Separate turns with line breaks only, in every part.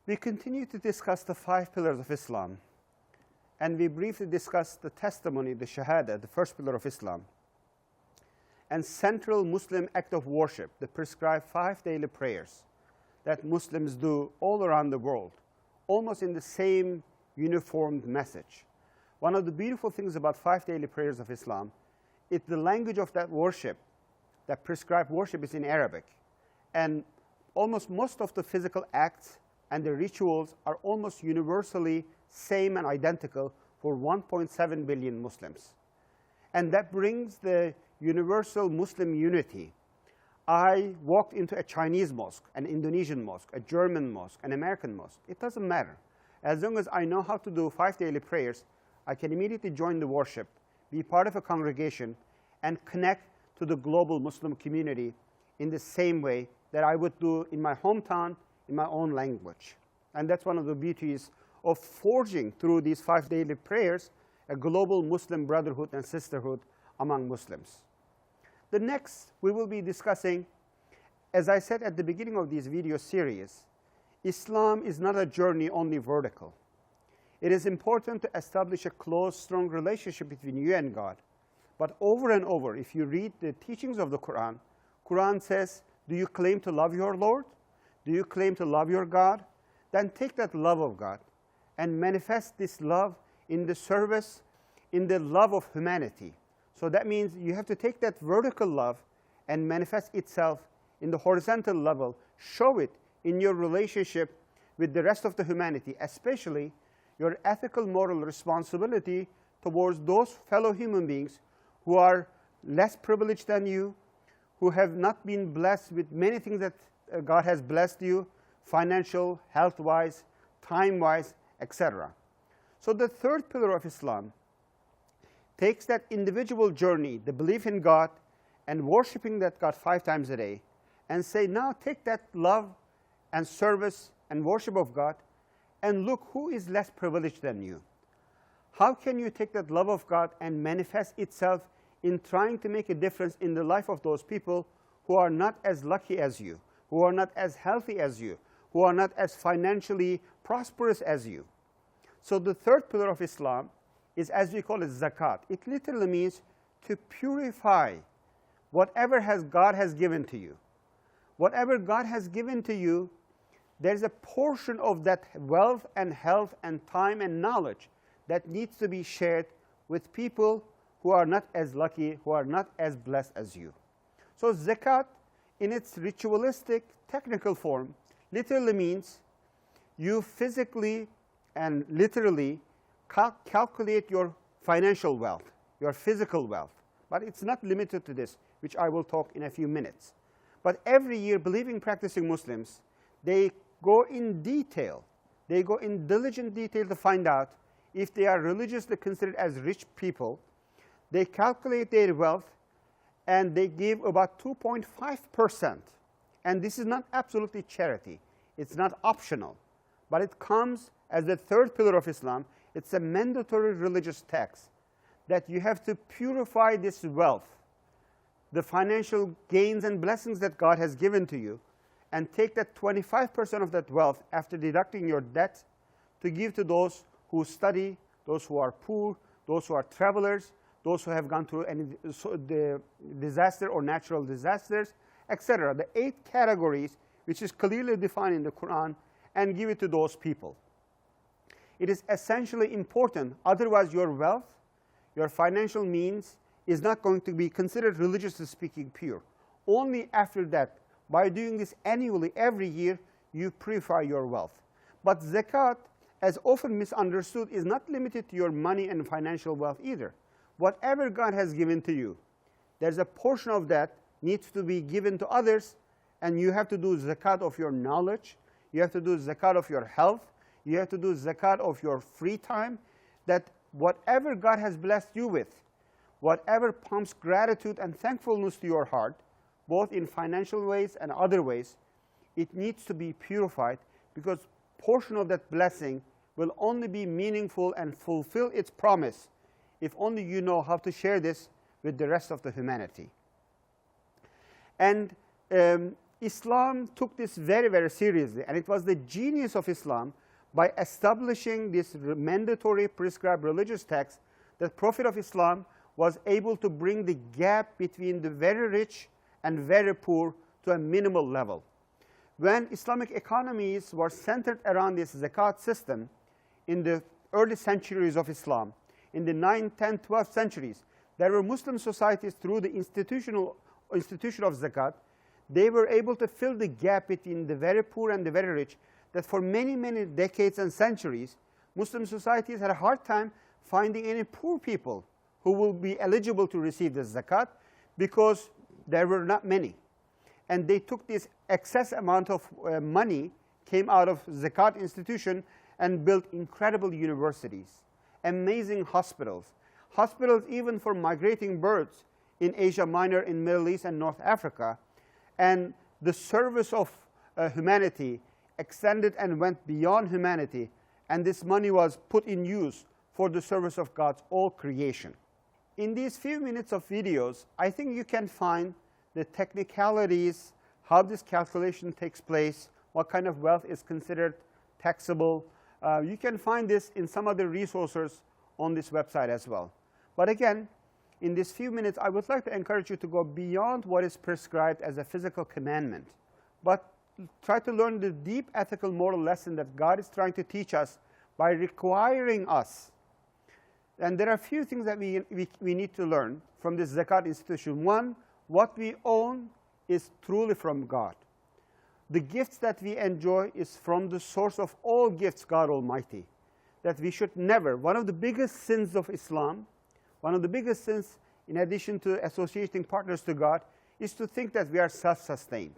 We continue to discuss the 5 pillars of Islam, and we briefly discussed the testimony, the shaadah, the first pillar of Islam, and central Muslim act of worship, the prescribed 5 daily prayers that Muslims do all around the world, almost in the same uniformed message. One of the beautiful things about 5 daily prayers of Islam is the language of that worship, that prescribed worship, is in Arabic. And almost most of the physical acts and the rituals are almost universally same and identical for 1.7 billion Muslims. And that brings the universal Muslim unity. I walked into a Chinese mosque, an Indonesian mosque, a German mosque, an American mosque. It doesn't matter. As long as I know how to do 5 daily prayers, I can immediately join the worship, be part of a congregation, and connect to the global Muslim community in the same way that I would do in my hometown, in my own language. And that's one of the beauties of forging through these 5 daily prayers a global Muslim brotherhood and sisterhood among Muslims. The next, we will be discussing, as I said at the beginning of this video series, Islam is not a journey only vertical. It is important to establish a close, strong relationship between you and God. But over and over, if you read the teachings of the Quran, Quran says, do you claim to love your Lord? Do you claim to love your God? Then take that love of God and manifest this love in the service, in the love of humanity. So that means you have to take that vertical love and manifest itself in the horizontal level, show it in your relationship with the rest of the humanity, especially your ethical moral responsibility towards those fellow human beings who are less privileged than you, who have not been blessed with many things that God has blessed you, financial, health-wise, time-wise, etc. So the third pillar of Islam takes that individual journey, the belief in God, and worshiping that God 5 times a day, and say, now take that love and service and worship of God, and look who is less privileged than you. How can you take that love of God and manifest itself in trying to make a difference in the life of those people who are not as lucky as you, who are not as healthy as you, who are not as financially prosperous as you? So the third pillar of Islam is, as we call it, zakat. It literally means to purify whatever God has given to you. Whatever God has given to you, there's a portion of that wealth and health and time and knowledge that needs to be shared with people who are not as lucky, who are not as blessed as you. So zakat, in its ritualistic, technical form, literally means you physically and literally calculate your financial wealth, your physical wealth. But it's not limited to this, which I will talk in a few minutes. But every year, believing, practicing Muslims, they go in detail, they go in diligent detail to find out if they are religiously considered as rich people. They calculate their wealth, and they give about 2.5%. And this is not absolutely charity. It's not optional. But it comes as the third pillar of Islam. It's a mandatory religious tax that you have to purify this wealth, the financial gains and blessings that God has given to you, and take that 25% of that wealth after deducting your debt to give to those who study, those who are poor, those who are travelers, those who have gone through any the disaster or natural disasters, etc. The 8 categories, which is clearly defined in the Quran, and give it to those people. It is essentially important. Otherwise, your wealth, your financial means is not going to be considered, religiously speaking, pure. Only after that, by doing this annually, every year, you purify your wealth. But zakat, as often misunderstood, is not limited to your money and financial wealth either. Whatever God has given to you, there's a portion of that needs to be given to others, and you have to do zakat of your knowledge, you have to do zakat of your health, you have to do zakat of your free time, that whatever God has blessed you with, whatever pumps gratitude and thankfulness to your heart, both in financial ways and other ways, it needs to be purified, because portion of that blessing will only be meaningful and fulfill its promise if only you know how to share this with the rest of the humanity. And Islam took this very, very seriously, and it was the genius of Islam by establishing this mandatory prescribed religious text that Prophet of Islam was able to bring the gap between the very rich and very poor to a minimal level. When Islamic economies were centered around this zakat system in the early centuries of Islam, in the 9th, 10th, 12th centuries, there were Muslim societies through the institution of zakat. They were able to fill the gap between the very poor and the very rich that for many, many decades and centuries, Muslim societies had a hard time finding any poor people who will be eligible to receive the zakat because there were not many. And they took this excess amount of money, came out of zakat institution, and built incredible universities, amazing hospitals, hospitals even for migrating birds in Asia Minor, in Middle East, and North Africa. And the service of humanity extended and went beyond humanity, and this money was put in use for the service of God's all creation. In these few minutes of videos, I think you can find the technicalities, how this calculation takes place, what kind of wealth is considered taxable. You can find this in some other resources on this website as well. But again, in these few minutes, I would like to encourage you to go beyond what is prescribed as a physical commandment, but try to learn the deep ethical moral lesson that God is trying to teach us by requiring us. And there are a few things that we need to learn from this zakat institution. One, what we own is truly from God. The gifts that we enjoy is from the source of all gifts, God Almighty. That we should never, one of the biggest sins of Islam, one of the biggest sins in addition to associating partners to God, is to think that we are self-sustained.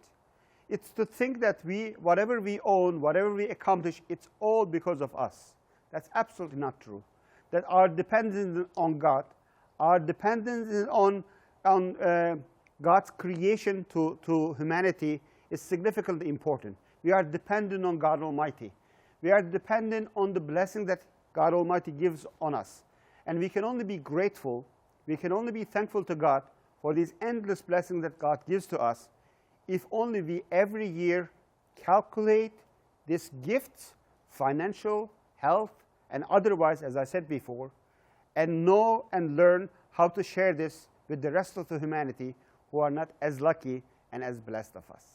It's to think that whatever we own, whatever we accomplish, it's all because of us. That's absolutely not true. That our dependence on God, our dependence on God's creation to humanity is significantly important. We are dependent on God Almighty. We are dependent on the blessing that God Almighty gives on us. And we can only be grateful, we can only be thankful to God for these endless blessings that God gives to us if only we every year calculate these gifts, financial, health, and otherwise, as I said before, and know and learn how to share this with the rest of the humanity who are not as lucky and as blessed of us.